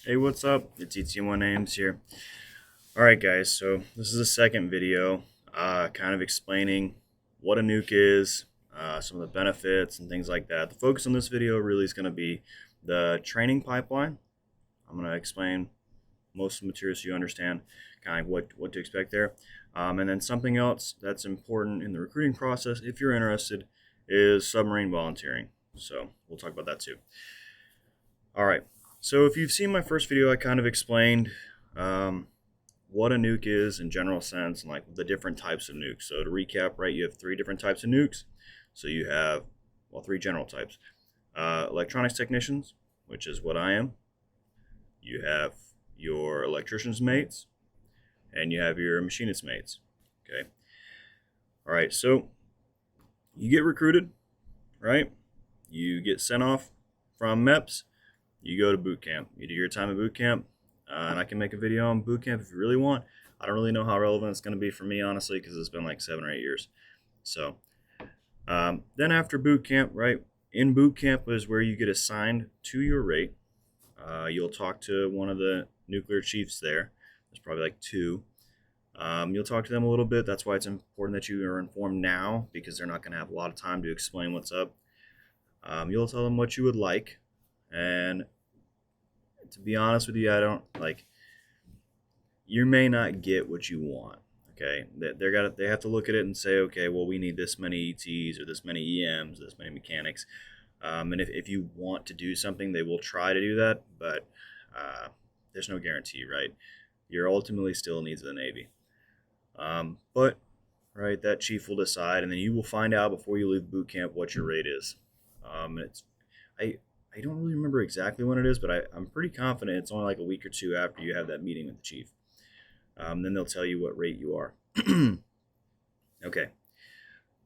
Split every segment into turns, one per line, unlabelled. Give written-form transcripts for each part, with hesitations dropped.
Hey, what's up? It's ET1 Ames here. Alright guys, so this is the second video kind of explaining what a nuke is, some of the benefits and things like that. The focus on this video really is going to be the training pipeline. I'm going to explain most of the material so you understand kind of what to expect there. And then something else that's important in the recruiting process, if you're interested, is submarine volunteering. So we'll talk about that too. Alright, so if you've seen my first video, I kind of explained what a nuke is in general sense and like the different types of nukes. So to recap, right, you have three different types of nukes. So you have, well, three general types. Electronics technicians, which is what I am. You have your electrician's mates, and you have your machinist mates. Okay. All right, so you get recruited, right? You get sent off from MEPS. You go to boot camp. You do your time at boot camp. And I can make a video on boot camp if you really want. I don't really know how relevant it's going to be for me, honestly, because it's been like 7 or 8 years. So then after boot camp, right, in boot camp is where you get assigned to your rate. You'll talk to one of the nuclear chiefs there. There's probably like two. You'll talk to them a little bit. That's why it's important that you are informed now, because they're not going to have a lot of time to explain what's up. You'll tell them what you would like. And to be honest with you, I don't like. You may not get what you want. Okay, they have to look at it and say, okay, well, we need this many ETs or this many EMs, this many mechanics. And if you want to do something, they will try to do that, but there's no guarantee, right? You're ultimately still needs of the Navy. But right, that chief will decide, and then you will find out before you leave boot camp what your rate is. I don't really remember exactly when it is, but I'm pretty confident it's only like a week or two after you have that meeting with the chief. Then they'll tell you what rate you are. Okay.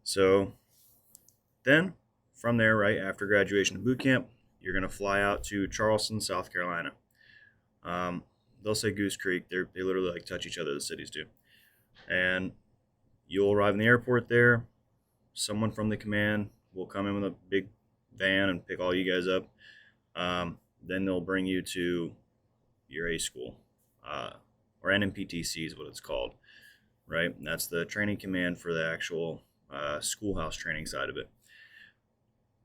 So then from there, right after graduation of boot camp, you're going to fly out to Charleston, South Carolina. They'll say Goose Creek. They literally like touch each other, the cities do. And you'll arrive in the airport there. Someone from the command will come in with a big van and pick all you guys up. Then they'll bring you to your A school, or NMPTC is what it's called, right? And that's the training command for the actual schoolhouse training side of it.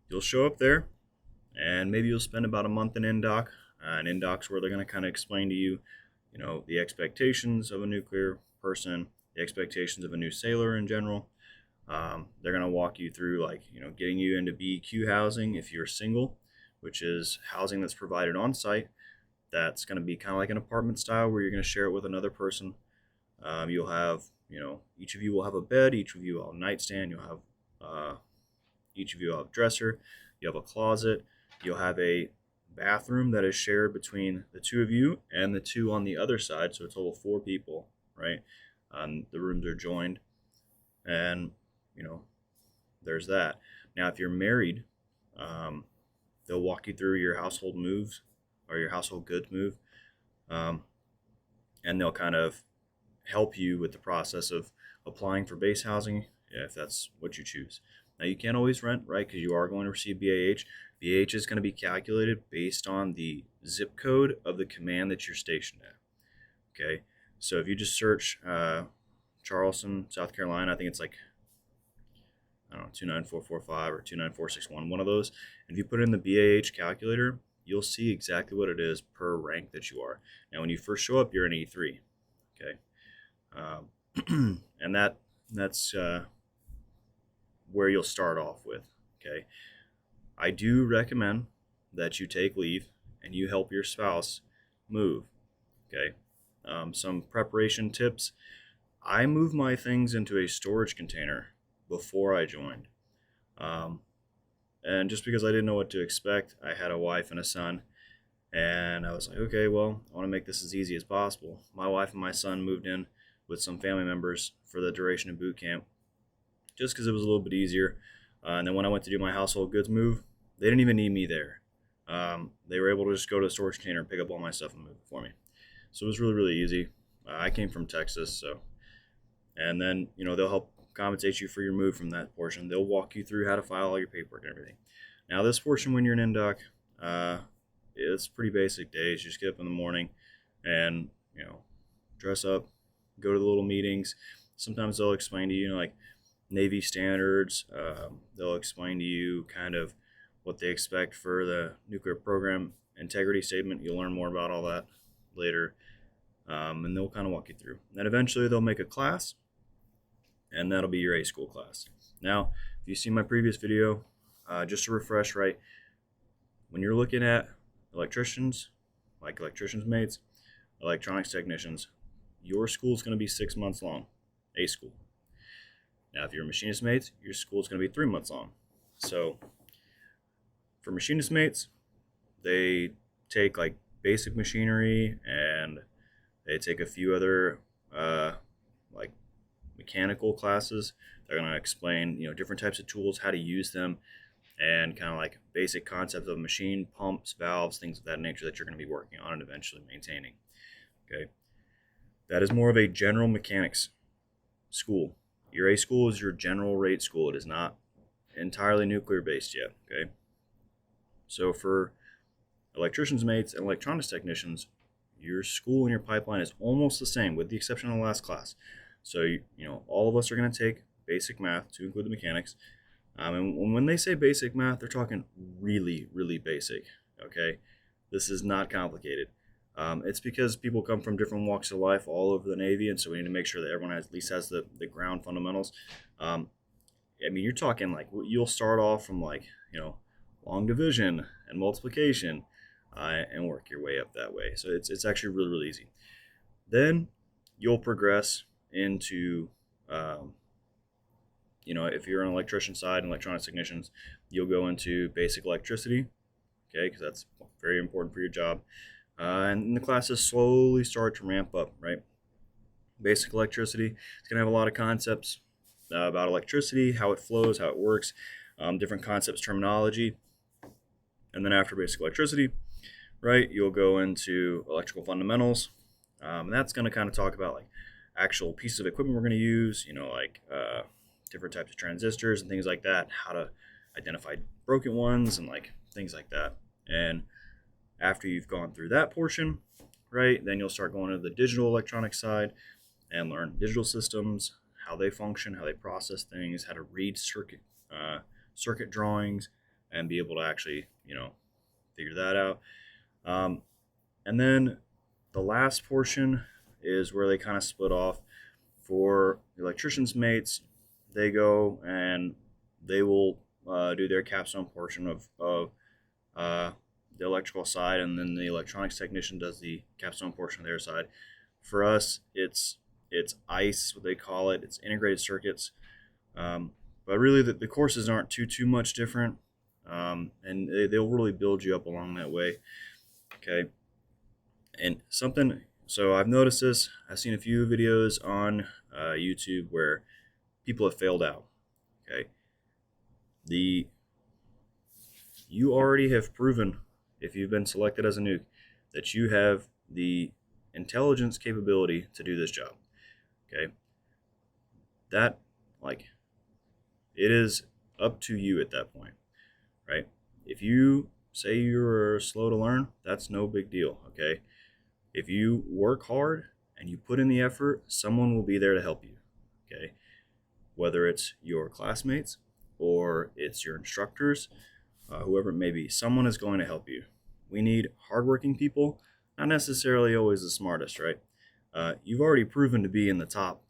You'll show up there, and maybe you'll spend about a month in NDOC. And NDOC's where they're going to kind of explain to you, the expectations of a nuclear person, the expectations of a new sailor in general. They're going to walk you through, like, getting you into BEQ housing if you're single, which is housing that's provided on site. That's going to be kind of like an apartment style where you're going to share it with another person. You'll have, each of you will have a bed, each of you will have a nightstand, each of you will have a dresser, you have a closet, you'll have a bathroom that is shared between the two of you and the two on the other side, so a total of 4 people, right? The rooms are joined, and there's that. Now, if you're married, they'll walk you through your household moves or your household goods move, and they'll kind of help you with the process of applying for base housing if that's what you choose. Now, you can't always rent, right, because you are going to receive BAH. BAH is going to be calculated based on the zip code of the command that you're stationed at. Okay, so if you just search Charleston, South Carolina, I think it's like, I don't know, 29445 or 29461, one of those. And if you put in the BAH calculator, you'll see exactly what it is per rank that you are. Now, when you first show up, you're an E3. Okay, and that's where you'll start off with. Okay, I do recommend that you take leave and you help your spouse move. Okay, some preparation tips. I moved my things into a storage container before I joined. And just because I didn't know what to expect, I had a wife and a son, and I was like, okay, well, I want to make this as easy as possible. My wife and my son moved in with some family members for the duration of boot camp, just because it was a little bit easier. And then when I went to do my household goods move, they didn't even need me there. They were able to just go to the storage container and pick up all my stuff and move it for me. So it was really, really easy. I came from Texas, so. And then, they'll help compensate you for your move from that portion. They'll walk you through how to file all your paperwork and everything. Now, this portion, when you're in NDOC, it's pretty basic days. You just get up in the morning and, dress up, go to the little meetings. Sometimes they'll explain to you, like Navy standards. They'll explain to you kind of what they expect for the nuclear program integrity statement. You'll learn more about all that later, and they'll kind of walk you through. Then eventually they'll make a class, and that'll be your A school class. Now, if you see my previous video, just to refresh, right, when you're looking at electricians, like electricians mates, electronics technicians, your school is going to be 6 months long, A school. Now, if you're machinist mates, your school is going to be 3 months long. So for machinist mates, they take like basic machinery, and they take a few other like mechanical classes. They're going to explain, different types of tools, how to use them, and kind of like basic concepts of machine, pumps, valves, things of that nature that you're going to be working on and eventually maintaining. Okay, that is more of a general mechanics school. Your A school is your general rate school. It is not entirely nuclear based yet. Okay, so for electricians mates and electronics technicians, your school and your pipeline is almost the same, with the exception of the last class. So all of us are going to take basic math to include the mechanics. And when they say basic math, they're talking really, really basic. Okay, this is not complicated. It's because people come from different walks of life all over the Navy, and so we need to make sure that everyone at least has the ground fundamentals. You're talking like you'll start off from long division and multiplication, and work your way up that way. So it's actually really, really easy. Then you'll progress into if you're on the electrician side and electronics technicians, you'll go into basic electricity, okay, because that's very important for your job. And the classes slowly start to ramp up, right? Basic electricity, it's going to have a lot of concepts about electricity, how it flows, how it works, different concepts, terminology. And then after basic electricity, right, you'll go into electrical fundamentals. And that's going to kind of talk about like actual pieces of equipment we're going to use, different types of transistors and things like that, how to identify broken ones and like things like that. And after you've gone through that portion, right, then you'll start going to the digital electronic side and learn digital systems, how they function, how they process things, how to read circuit drawings, and be able to actually, figure that out. And then the last portion is where they kind of split off. For the electricians mates, they go and they will do their capstone portion of the electrical side, and then the electronics technician does the capstone portion of their side. For us, it's ICE, what they call it. It's integrated circuits. But really, the courses aren't too much different, and they'll really build you up along that way. Okay, and so I've noticed this. I've seen a few videos on YouTube where people have failed out. Okay, you already have proven, if you've been selected as a nuke, that you have the intelligence capability to do this job. Okay, that it is up to you at that point, right? If you say you're slow to learn, that's no big deal. Okay, if you work hard and you put in the effort, someone will be there to help you. Okay, whether it's your classmates or it's your instructors, whoever it may be, someone is going to help you. We need hardworking people, not necessarily always the smartest, right? You've already proven to be in the top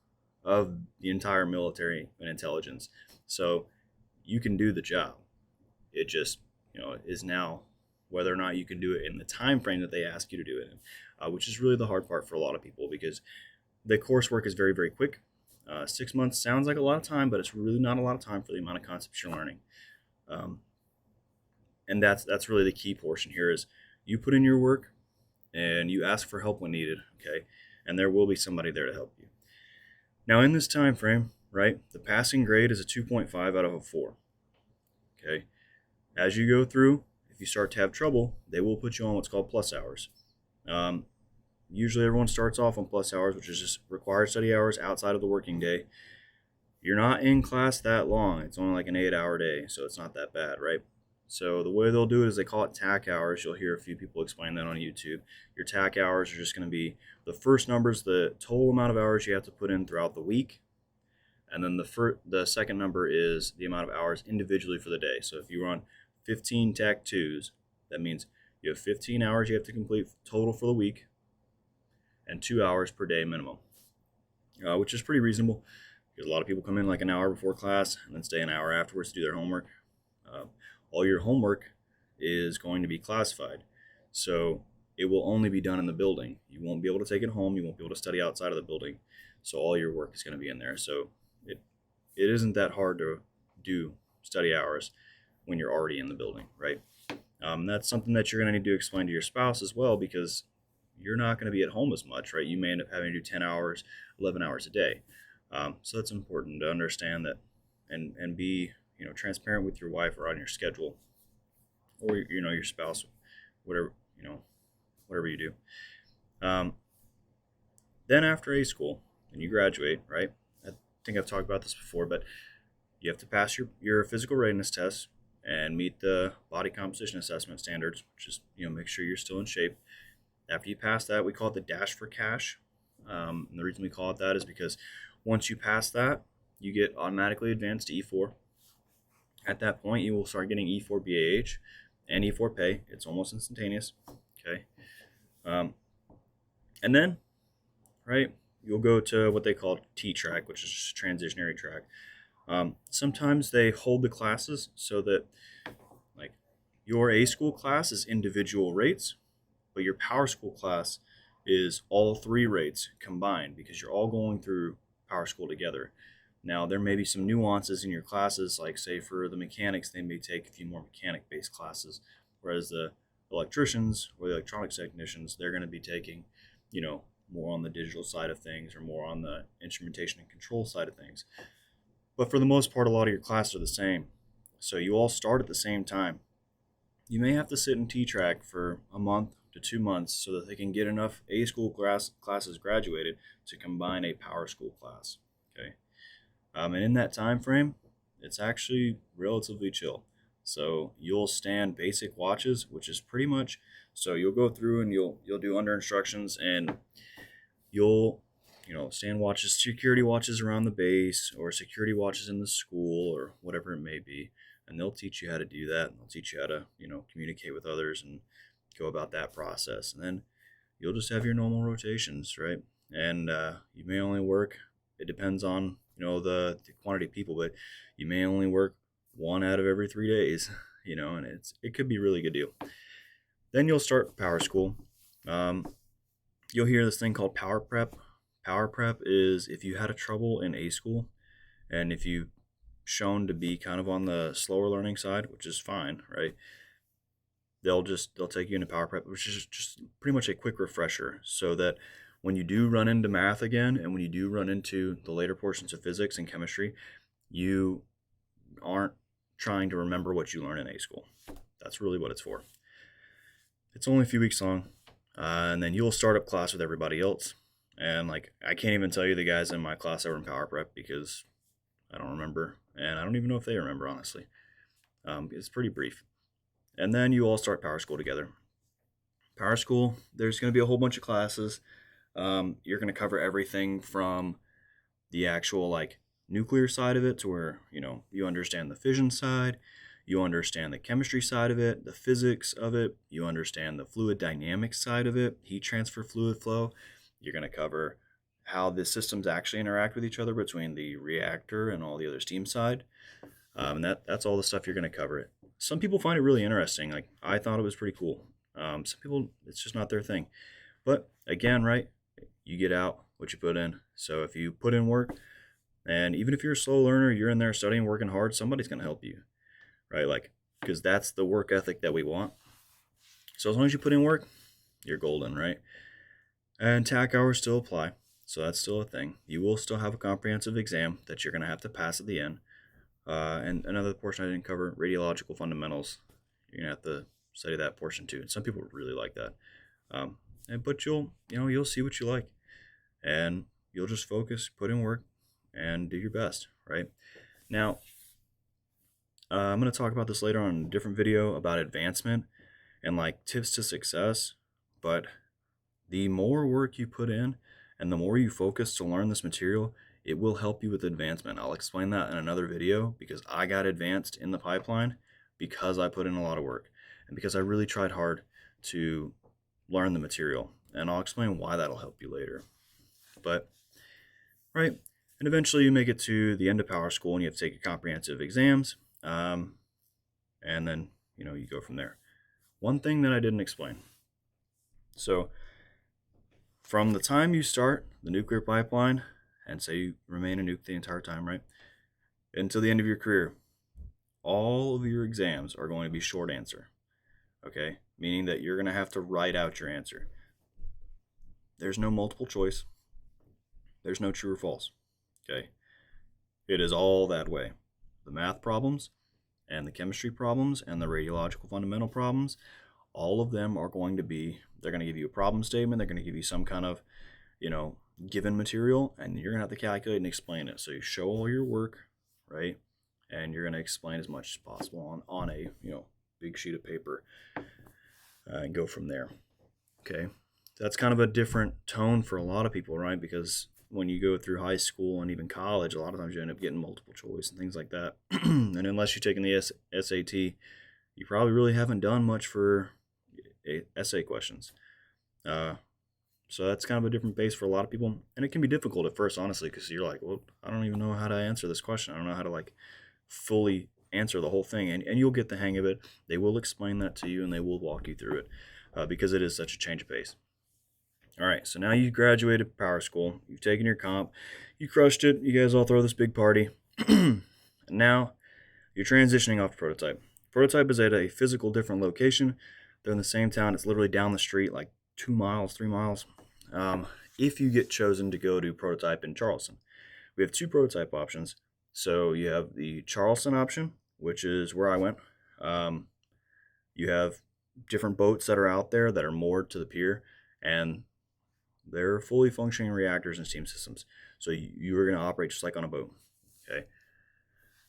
of the entire military and intelligence, so you can do the job. It just, is now whether or not you can do it in the time frame that they ask you to do it in, which is really the hard part for a lot of people, because the coursework is very, very quick. 6 months sounds like a lot of time, but it's really not a lot of time for the amount of concepts you're learning. And that's really the key portion here is you put in your work and you ask for help when needed, okay? And there will be somebody there to help you. Now, in this time frame, right, the passing grade is a 2.5 out of a 4, okay? As you go through, if you start to have trouble, they will put you on what's called plus hours. Usually everyone starts off on plus hours, which is just required study hours outside of the working day. You're not in class that long. It's only like an 8-hour day, so it's not that bad, right? So the way they'll do it is they call it TAC hours. You'll hear a few people explain that on YouTube. Your TAC hours are just going to be the first numbers, the total amount of hours you have to put in throughout the week. And then the second number is the amount of hours individually for the day. So if you run 15 TAC 2s, that means you have 15 hours you have to complete total for the week and 2 hours per day minimum, which is pretty reasonable because a lot of people come in like an hour before class and then stay an hour afterwards to do their homework. All your homework is going to be classified, so it will only be done in the building. You won't be able to take it home. You won't be able to study outside of the building. So all your work is going to be in there. So it isn't that hard to do study hours when you're already in the building, right? That's something that you're going to need to explain to your spouse as well, because you're not going to be at home as much, right? You may end up having to do 10 hours, 11 hours a day. So it's important to understand that and be transparent with your wife or on your schedule, or your spouse, whatever you do. Then after A school, when you graduate, right? I think I've talked about this before, but you have to pass your physical readiness test and meet the body composition assessment standards, which is make sure you're still in shape. After you pass that, we call it the dash for cash. And the reason we call it that is because once you pass that, you get automatically advanced to E4. At that point, you will start getting E4 BAH and E4 pay. It's almost instantaneous. Okay. And then, right, you'll go to what they call T-track, which is just a transitionary track. Sometimes they hold the classes so that, like, your A school class is individual rates, but your PowerSchool class is all 3 rates combined because you're all going through PowerSchool together. Now, there may be some nuances in your classes, like say for the mechanics, they may take a few more mechanic-based classes, whereas the electricians or the electronics technicians, they're going to be taking, more on the digital side of things or more on the instrumentation and control side of things. But for the most part, a lot of your classes are the same. So you all start at the same time. You may have to sit in T-track for a month to 2 months so that they can get enough A school classes graduated to combine a PowerSchool class. Okay. And in that time frame, it's actually relatively chill. So you'll stand basic watches, which is pretty much, so you'll go through and you'll do under instructions, and you'll stand watches, security watches around the base or security watches in the school or whatever it may be, and they'll teach you how to do that, and they'll teach you how to communicate with others and go about that process. And then you'll just have your normal rotations, right? And you may only work, it depends on the quantity of people, but you may only work 1 out of every 3 days, and it could be a really good deal. Then you'll start PowerSchool. You'll hear this thing called Power Prep. Power Prep is if you had a trouble in A school, and if you've shown to be kind of on the slower learning side, which is fine, right? They'll take you into Power Prep, which is just pretty much a quick refresher, so that when you do run into math again, and when you do run into the later portions of physics and chemistry, you aren't trying to remember what you learned in A school. That's really what it's for. It's only a few weeks long, and then you'll start up class with everybody else. And I can't even tell you the guys in my class that were in Power Prep because I don't remember, and I don't even know if they remember, honestly. It's pretty brief. And then you all start PowerSchool together. PowerSchool, there's going to be a whole bunch of classes. You're going to cover everything from the actual nuclear side of it to where you understand the fission side, you understand the chemistry side of it, the physics of it, you understand the fluid dynamics side of it, heat transfer, fluid flow. You're going to cover how the systems actually interact with each other between the reactor and all the other steam side. And that's all the stuff you're going to cover. Some people find it really interesting. I thought it was pretty cool. Some people, it's just not their thing. But again, right, you get out what you put in. So if you put in work, and even if you're a slow learner, you're in there studying, working hard, somebody's going to help you, right? Because that's the work ethic that we want. So as long as you put in work, you're golden, right? And TAC hours still apply. So that's still a thing. You will still have a comprehensive exam that you're going to have to pass at the end. And another portion I didn't cover, radiological fundamentals. You're going to have to study that portion too. And some people really like that. But you'll see what you like. And you'll just focus, put in work, and do your best, right? Now, I'm going to talk about this later on in a different video about advancement and like tips to success. But the more work you put in and the more you focus to learn this material, it will help you with advancement. I'll explain that in another video because I got advanced in the pipeline because I put in a lot of work and because I really tried hard to learn the material. And I'll explain why that'll help you later. But, right, and eventually you make it to the end of PowerSchool and you have to take your comprehensive exams. And then, you go from there. One thing that I didn't explain. So, from the time you start the nuclear pipeline, and say you remain a nuke the entire time, right, until the end of your career, all of your exams are going to be short answer, okay? Meaning that you're going to have to write out your answer. There's no multiple choice. There's no true or false, okay? It is all that way. The math problems and the chemistry problems and the radiological fundamental problems, all of them are going to be, they're going to give you a problem statement, they're going to give you some kind of, given material, and you're going to have to calculate and explain it. So you show all your work, right? And you're going to explain as much as possible on a, big sheet of paper and go from there, okay? That's kind of a different tone for a lot of people, right? Because when you go through high school and even college, a lot of times you end up getting multiple choice and things like that. And unless you've taken the SAT, you probably really haven't done much for essay questions. So that's kind of a different base for a lot of people. And it can be difficult at first, honestly, because you're like, well, I don't even know how to answer this question. I don't know how to like fully answer the whole thing. And you'll get the hang of it. They will explain that to you and they will walk you through it because it is such a change of pace. All right, so now you graduated PowerSchool. You've taken your comp. You crushed it. You guys all throw this big party. And now you're transitioning off to prototype. Prototype is at a physical different location. They're in the same town. It's literally down the street, like 2 miles, 3 miles. If you get chosen to go to prototype in Charleston. We have 2 prototype options. So you have the Charleston option, which is where I went. You have different boats that are out there that are moored to the pier, and they're fully functioning reactors and steam systems. So you are going to operate just like on a boat, okay?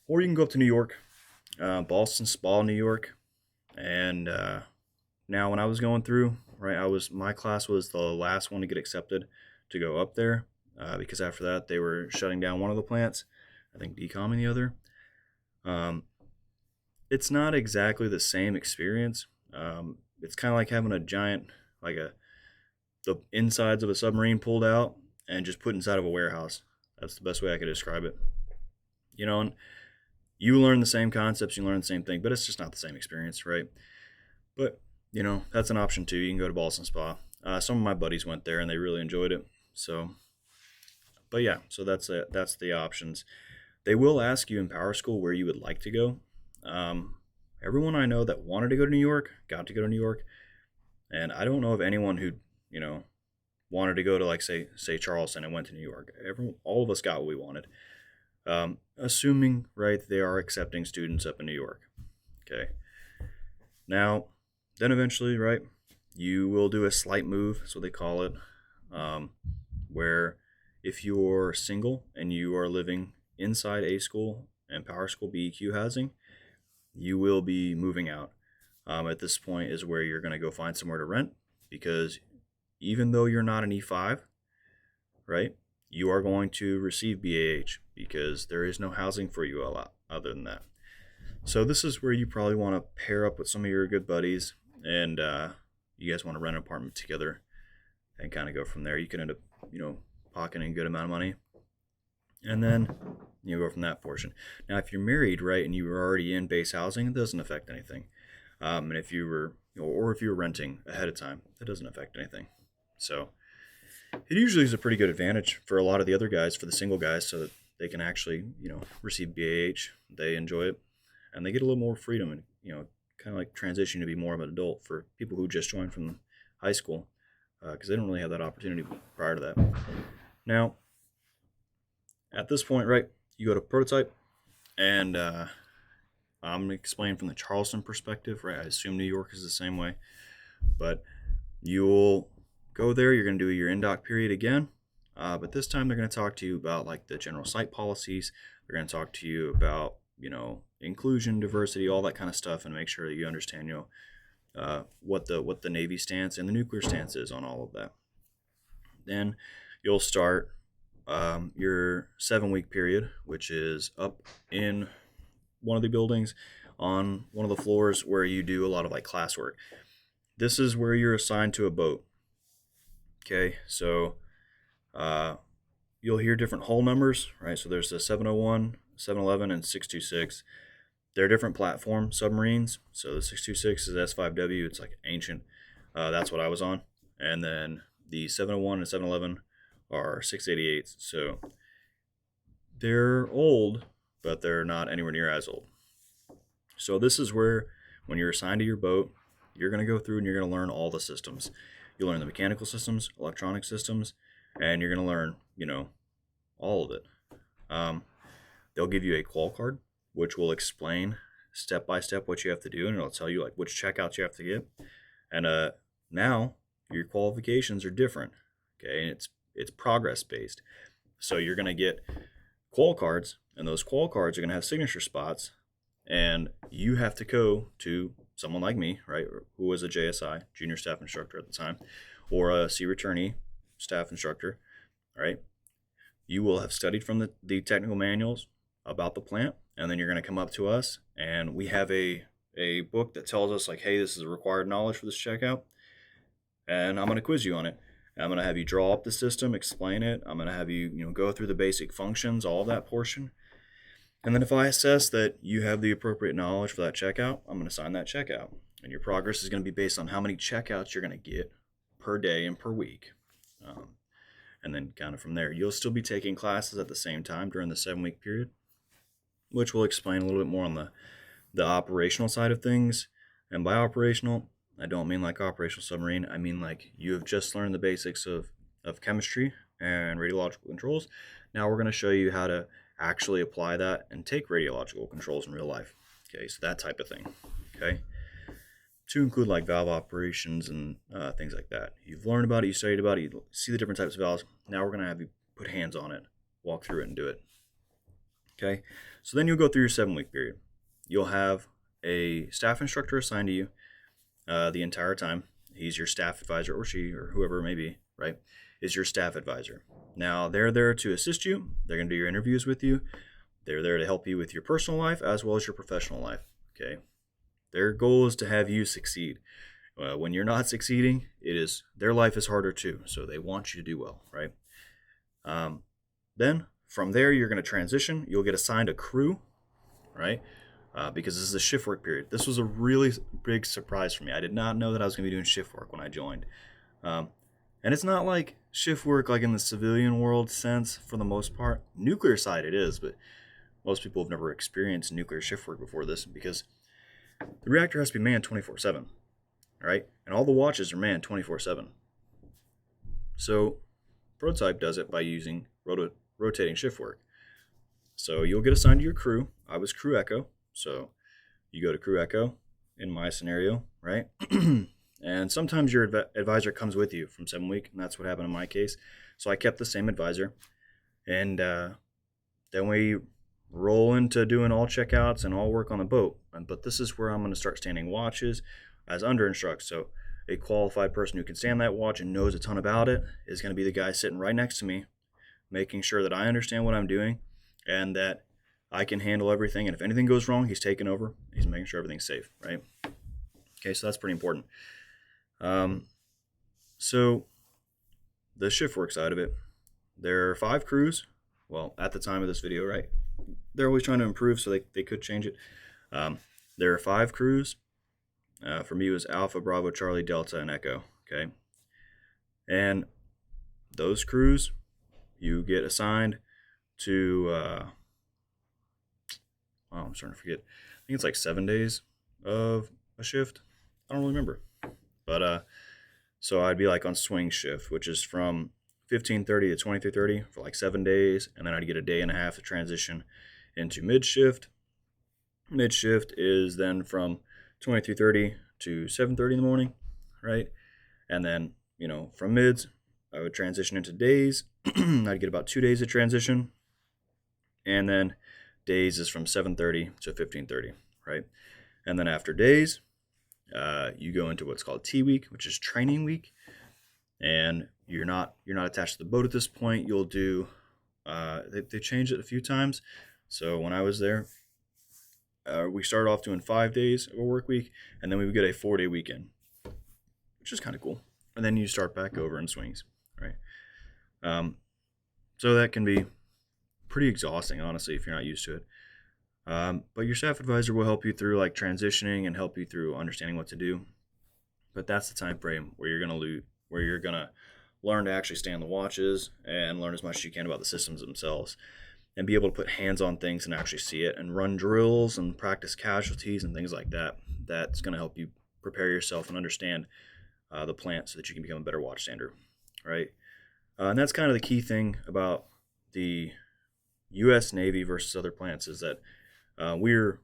Or you can go up to New York, Boston Spa, New York. And now when I was going through, right, my class was the last one to get accepted to go up there because after that they were shutting down one of the plants, I think decomming the other. It's not exactly the same experience. It's kind of like having a giant, like the insides of a submarine pulled out and just put inside of a warehouse. That's the best way I could describe it. And you learn the same concepts, you learn the same thing, but it's just not the same experience, right? But, that's an option too. You can go to Boston Spa. Some of my buddies went there and they really enjoyed it. So, but yeah, so that's it. That's the options. They will ask you in PowerSchool where you would like to go. Everyone I know that wanted to go to New York got to go to New York. And I don't know of anyone who, wanted to go to like say Charleston and went to New York. All of us got what we wanted. Assuming, right, they are accepting students up in New York. Okay. Now, then eventually, right, you will do a slight move, that's what they call it, where if you're single and you are living inside A school and PowerSchool BEQ housing, you will be moving out. At this point is where you're going to go find somewhere to rent, because even though you're not an E5, right, you are going to receive BAH because there is no housing for you a lot other than that. So this is where you probably want to pair up with some of your good buddies and you guys want to rent an apartment together and kind of go from there. You can end up, pocketing a good amount of money and then go from that portion. Now, if you're married, right, and you were already in base housing, it doesn't affect anything. And if you were, or if you're renting ahead of time, it doesn't affect anything. So it usually is a pretty good advantage for a lot of the other guys, for the single guys, so that they can actually, receive BAH. They enjoy it, and they get a little more freedom and, kind of like transition to be more of an adult for people who just joined from high school, because they don't really have that opportunity prior to that. Now, at this point, right, you go to prototype, and I'm going to explain from the Charleston perspective, right? I assume New York is the same way, but you'll go there, you're going to do your in-doc period again, but this time they're going to talk to you about like the general site policies. They're going to talk to you about, inclusion, diversity, all that kind of stuff, and make sure that you understand, what the Navy stance and the nuclear stance is on all of that. Then you'll start your 7-week period, which is up in one of the buildings on one of the floors where you do a lot of like classwork. This is where you're assigned to a boat. Okay, so you'll hear different hull numbers, right? So there's the 701, 711, and 626. They're different platform submarines. So the 626 is S5W. It's like ancient. That's what I was on. And then the 701 and 711 are 688s. So they're old, but they're not anywhere near as old. So this is where, when you're assigned to your boat, you're going to go through and you're going to learn all the systems. You'll learn the mechanical systems, electronic systems, and you're going to learn, all of it. They'll give you a qual card, which will explain step by step what you have to do, and it'll tell you like which checkouts you have to get. And now your qualifications are different. Okay, and it's progress based. So you're going to get qual cards, and those qual cards are going to have signature spots, and you have to go to someone like me, right, who was a JSI, junior staff instructor at the time, or a sea returnee staff instructor, right? You will have studied from the technical manuals about the plant, and then you're going to come up to us, and we have a book that tells us like, hey, this is required knowledge for this checkout, and I'm going to quiz you on it. I'm going to have you draw up the system, explain it. I'm going to have you, go through the basic functions, all of that portion. And then if I assess that you have the appropriate knowledge for that checkout, I'm going to sign that checkout. And your progress is going to be based on how many checkouts you're going to get per day and per week. And then kind of from there, you'll still be taking classes at the same time during the 7-week period, which will explain a little bit more on the operational side of things. And by operational, I don't mean like operational submarine. I mean like you have just learned the basics of chemistry and radiological controls. Now we're going to show you how to actually apply that and take radiological controls in real life. Okay, so that type of thing. Okay, to include like valve operations and things like that. You've learned about it, you studied about it, you see the different types of valves. Now we're going to have you put hands on it, walk through it, and do it. Okay, so then you'll go through your 7-week period. You'll have a staff instructor assigned to you the entire time. He's your staff advisor, or she, or whoever it may be, right, is your staff advisor. Now, they're there to assist you. They're going to do your interviews with you. They're there to help you with your personal life as well as your professional life, okay? Their goal is to have you succeed. When you're not succeeding, their life is harder too, so they want you to do well, right? Then, from there, you're going to transition. You'll get assigned a crew, right? Because this is a shift work period. This was a really big surprise for me. I did not know that I was going to be doing shift work when I joined. And it's not like shift work like in the civilian world sense for the most part. Nuclear side it is, but most people have never experienced nuclear shift work before this, because the reactor has to be manned 24/7, right? And all the watches are manned 24/7. So prototype does it by using rotating shift work. So you'll get assigned to your crew. I was crew echo, so you go to crew echo in my scenario, right? And sometimes your advisor comes with you from 7-week, and that's what happened in my case. So I kept the same advisor, and then we roll into doing all checkouts and all work on the boat. But this is where I'm going to start standing watches as under instruct. So a qualified person who can stand that watch and knows a ton about it is going to be the guy sitting right next to me, making sure that I understand what I'm doing and that I can handle everything. And if anything goes wrong, he's taking over. He's making sure everything's safe, right? Okay, so that's pretty important. So the shift work side of it, there are 5 crews. Well, at the time of this video, right? They're always trying to improve, so they could change it. There are 5 crews. For me, it was Alpha, Bravo, Charlie, Delta, and Echo. Okay, and those crews, you get assigned to. I'm starting to forget. I think it's like 7 days of a shift. I don't really remember, but so I'd be like on swing shift, which is from 15:30 to 23:30 for like 7 days, and then I'd get a day and a half to transition into mid shift. Mid shift is then from 23:30 to 7:30 in the morning, right? And then, from mids, I would transition into days. I'd get about 2 days of transition. And then days is from 7:30 to 15:30, right? And then after days, you go into what's called T week, which is training week, and you're not attached to the boat at this point. You'll do they changed it a few times. So when I was there, we started off doing 5 days of a work week, and then we would get a 4-day weekend, which is kind of cool. And then you start back over in swings, right? So that can be pretty exhausting, honestly, if you're not used to it. But your staff advisor will help you through like transitioning and help you through understanding what to do. But that's the time frame where you're gonna learn to actually stay on the watches and learn as much as you can about the systems themselves, and be able to put hands on things and actually see it, and run drills and practice casualties and things like that. That's going to help you prepare yourself and understand the plant so that you can become a better watchstander, right? And that's kind of the key thing about the U.S. Navy versus other plants, is that we're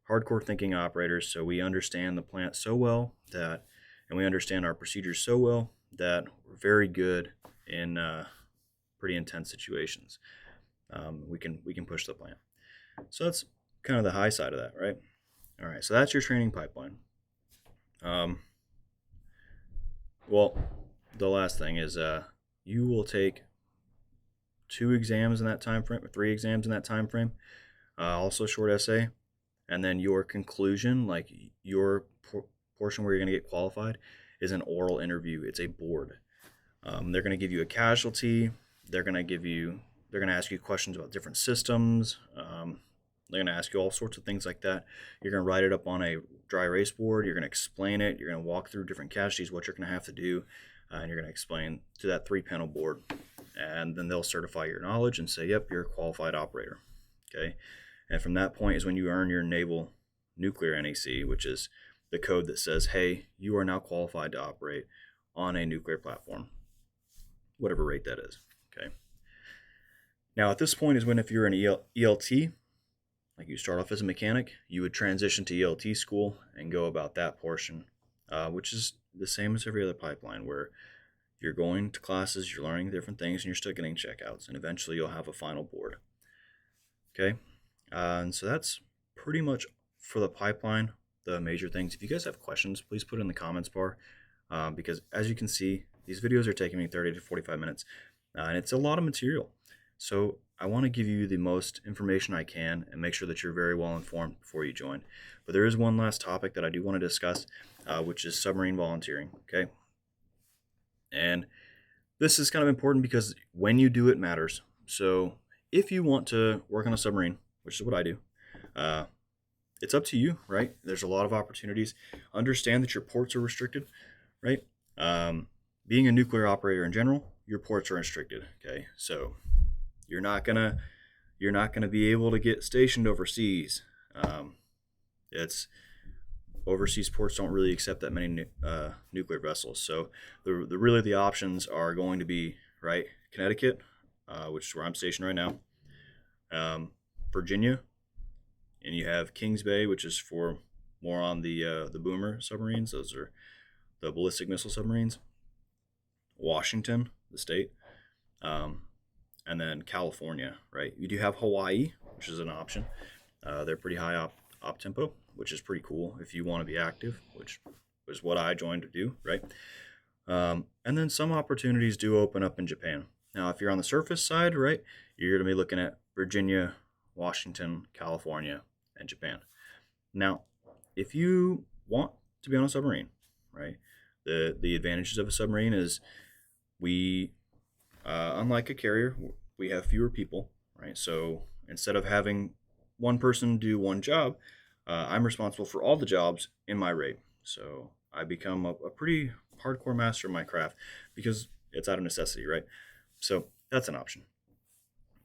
hardcore thinking operators, so we understand the plant so well that, and we understand our procedures so well that we're very good in pretty intense situations. We can push the plant. So that's kind of the high side of that, right? All right, so that's your training pipeline. Well, the last thing is you will take 2 exams in that time frame, or 3 exams in that time frame, also short essay, and then your conclusion, like your portion where you're going to get qualified, is an oral interview. It's a board. They're going to give you a casualty. They're going to ask you questions about different systems. They're going to ask you all sorts of things like that. You're going to write it up on a dry erase board. You're going to explain it. You're going to walk through different casualties, what you're going to have to do, and you're going to explain to that 3-panel board. And then they'll certify your knowledge and say, yep, you're a qualified operator. Okay. And from that point is when you earn your naval nuclear NAC, which is the code that says, hey, you are now qualified to operate on a nuclear platform, whatever rate that is. Okay. Now, at this point is when, if you're an ELT, like you start off as a mechanic, you would transition to ELT school and go about that portion, which is the same as every other pipeline, where you're going to classes, you're learning different things, and you're still getting checkouts, and eventually you'll have a final board. Okay, and so that's pretty much for the pipeline, the major things. If you guys have questions, please put it in the comments bar, because as you can see, these videos are taking me 30 to 45 minutes, and it's a lot of material. So I want to give you the most information I can and make sure that you're very well informed before you join. But there is one last topic that I do want to discuss, which is submarine volunteering. Okay, and this is kind of important because when you do it matters. So if you want to work on a submarine, which is what I do, it's up to you, right? There's a lot of opportunities. Understand that your ports are restricted, right? Being a nuclear operator in general, your ports are restricted. Okay, so you're not gonna be able to get stationed overseas. It's overseas ports don't really accept that many nuclear vessels. So the options are going to be, right, Connecticut, which is where I'm stationed right now, Virginia, and you have Kings Bay, which is for more on the boomer submarines. Those are the ballistic missile submarines. Washington, the state, and then California, right? You do have Hawaii, which is an option. They're pretty high op tempo, which is pretty cool if you want to be active, which was what I joined to do, right? And then some opportunities do open up in Japan. Now, if you're on the surface side, right, you're going to be looking at Virginia, Washington, California, and Japan. Now, if you want to be on a submarine, right, the advantages of a submarine is we, unlike a carrier, we have fewer people, right? So instead of having one person do one job, I'm responsible for all the jobs in my rate. So I become a pretty hardcore master of my craft because it's out of necessity, right? So that's an option.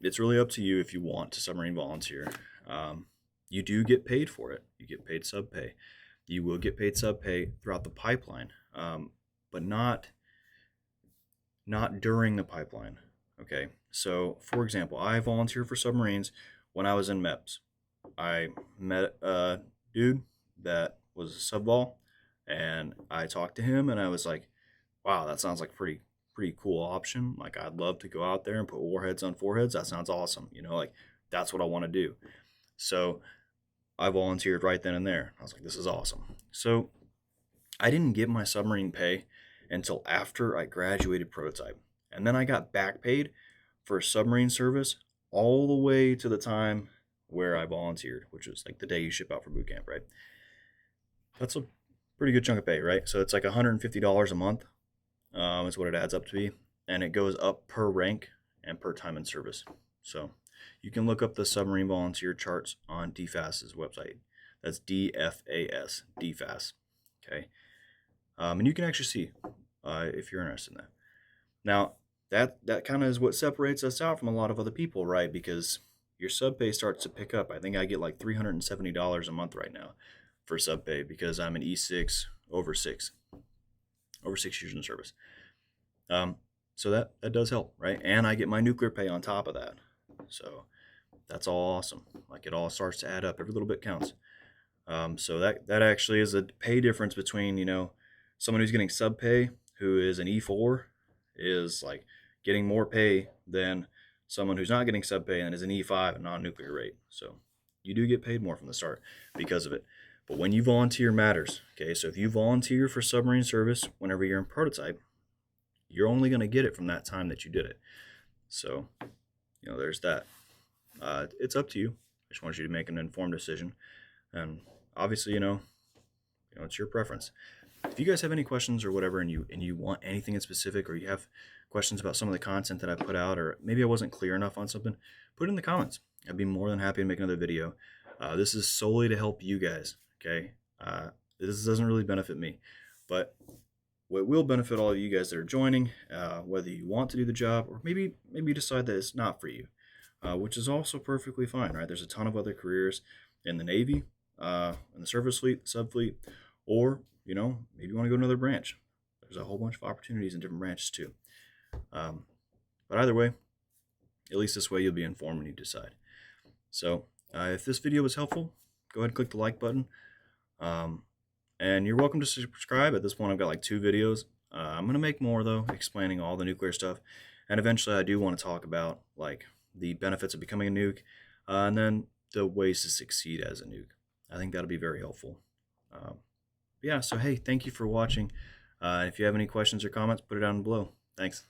It's really up to you if you want to submarine volunteer. You do get paid for it. You get paid sub pay. You will get paid sub pay throughout the pipeline, but not during the pipeline. Okay, so for example, I volunteered for submarines when I was in MEPS. I met a dude that was a sub vol, and I talked to him, and I was like, wow, that sounds like pretty cool option. Like, I'd love to go out there and put warheads on foreheads. That sounds awesome. You know, like, that's what I want to do. So I volunteered right then and there. I was like, this is awesome. So I didn't get my submarine pay until after I graduated prototype. And then I got back paid for submarine service all the way to the time where I volunteered, which was like the day you ship out for boot camp, right? That's a pretty good chunk of pay, right? So it's like $150 a month is what it adds up to be. And it goes up per rank and per time in service. So you can look up the submarine volunteer charts on DFAS's website. That's DFAS, DFAS. Okay. And you can actually see if you're interested in that. Now, that kind of is what separates us out from a lot of other people, right? Because your sub pay starts to pick up. I think I get like $370 a month right now for sub pay because I'm an E6 over 6 years in service. So that does help, right? And I get my nuclear pay on top of that. So that's all awesome. Like it all starts to add up. Every little bit counts. So that actually is a pay difference between, you know, someone who's getting sub pay, who is an E4, is like getting more pay than someone who's not getting sub pay and is an E5 and non-nuclear rate. So you do get paid more from the start because of it. But when you volunteer matters, okay? So if you volunteer for submarine service whenever you're in prototype, you're only going to get it from that time that you did it. So, you know, there's that. It's up to you. I just want you to make an informed decision. And obviously, you know, it's your preference. If you guys have any questions or whatever, and you want anything in specific, or you have questions about some of the content that I put out, or maybe I wasn't clear enough on something, put it in the comments. I'd be more than happy to make another video. This is solely to help you guys, okay? This doesn't really benefit me, but what will benefit all of you guys that are joining, whether you want to do the job, or maybe you decide that it's not for you, which is also perfectly fine, right? There's a ton of other careers in the Navy, in the surface fleet, subfleet, or, you know, maybe you want to go to another branch. There's a whole bunch of opportunities in different branches too. But either way, at least this way you'll be informed when you decide. So if this video was helpful, go ahead and click the like button. And you're welcome to subscribe. At this point, I've got like 2 videos. I'm going to make more, though, explaining all the nuclear stuff. And eventually, I do want to talk about like the benefits of becoming a nuke, and then the ways to succeed as a nuke. I think that'll be very helpful. Yeah, so hey, thank you for watching. If you have any questions or comments, put it down below. Thanks.